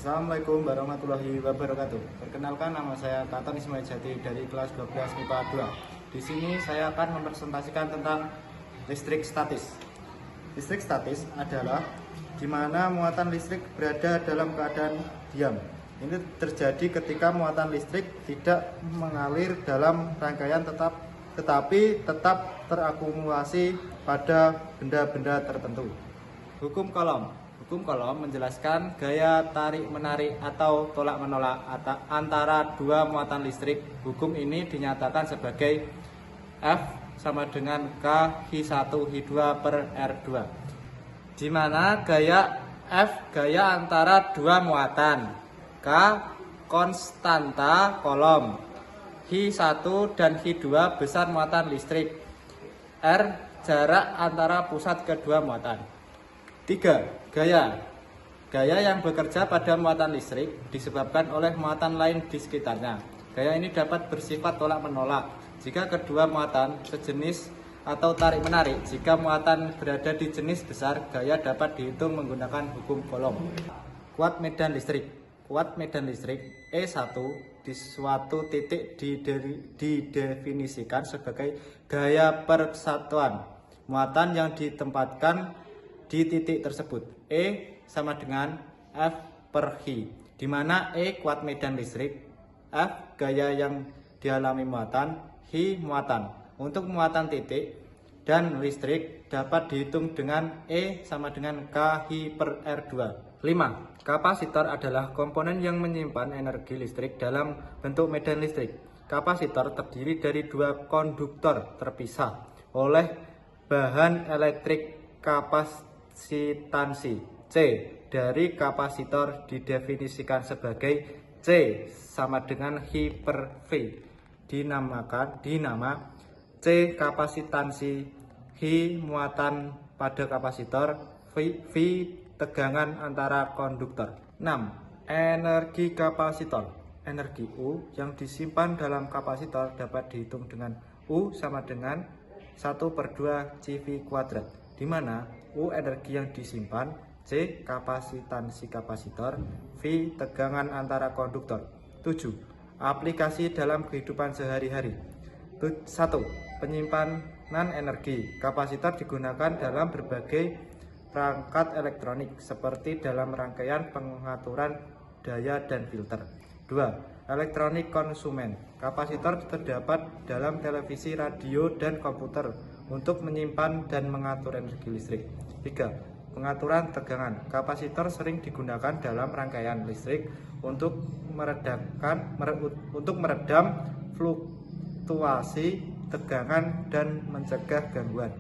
Assalamualaikum warahmatullahi wabarakatuh. Perkenalkan, nama saya Katon Ismail Jati dari kelas 12 MIPA 2. Di sini saya akan mempresentasikan tentang listrik statis. Listrik statis adalah di mana muatan listrik berada dalam keadaan diam. Ini terjadi ketika muatan listrik tidak mengalir dalam rangkaian tetapi tetap terakumulasi pada benda-benda tertentu. Hukum Coulomb menjelaskan gaya tarik-menarik atau tolak-menolak antara dua muatan listrik. Hukum ini dinyatakan sebagai F sama dengan K-1-2 per R2, di mana gaya F gaya antara dua muatan, K konstanta Coulomb, Hi1 dan Hi2 besar muatan listrik, R jarak antara pusat kedua muatan. 3. Gaya yang bekerja pada muatan listrik disebabkan oleh muatan lain di sekitarnya. Gaya ini dapat bersifat tolak-menolak jika kedua muatan sejenis atau tarik-menarik. Jika muatan berada di jenis besar, gaya dapat dihitung menggunakan hukum Coulomb. Kuat medan listrik E1 di suatu titik didefinisikan sebagai gaya persatuan muatan yang ditempatkan di titik tersebut. E sama dengan F per Hi, di mana E kuat medan listrik, F gaya yang dialami muatan, Hi muatan. Untuk muatan titik dan listrik dapat dihitung dengan E sama dengan K Hi per R2. 5. Kapasitor adalah komponen yang menyimpan energi listrik dalam bentuk medan listrik. Kapasitor terdiri dari dua konduktor terpisah oleh bahan elektrik kapasitansi. C dari kapasitor didefinisikan sebagai C sama dengan Hi per V. Dinama C kapasitansi, Hi muatan pada kapasitor, V tegangan antara konduktor. 6. Energi kapasitor. Energi U yang disimpan dalam kapasitor dapat dihitung dengan U sama dengan 1/2 CV kuadrat, di mana U energi yang disimpan, C kapasitansi kapasitor, V tegangan antara konduktor. 7. Aplikasi dalam kehidupan sehari-hari. 1. Penyimpanan energi. Kapasitor digunakan dalam berbagai perangkat elektronik seperti dalam rangkaian pengaturan daya dan filter. 2. Elektronik konsumen. Kapasitor terdapat dalam televisi, radio, dan komputer untuk menyimpan dan mengatur energi listrik. 3. Pengaturan tegangan. Kapasitor sering digunakan dalam rangkaian listrik untuk meredam fluktuasi tegangan dan mencegah gangguan.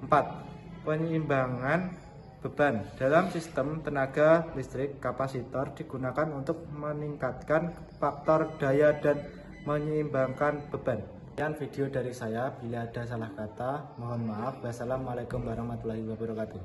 4. Penyeimbangan beban. Dalam sistem tenaga listrik, kapasitor digunakan untuk meningkatkan faktor daya dan menyeimbangkan beban. Sekian video dari saya. Bila ada salah kata, mohon maaf. Wassalamualaikum warahmatullahi wabarakatuh.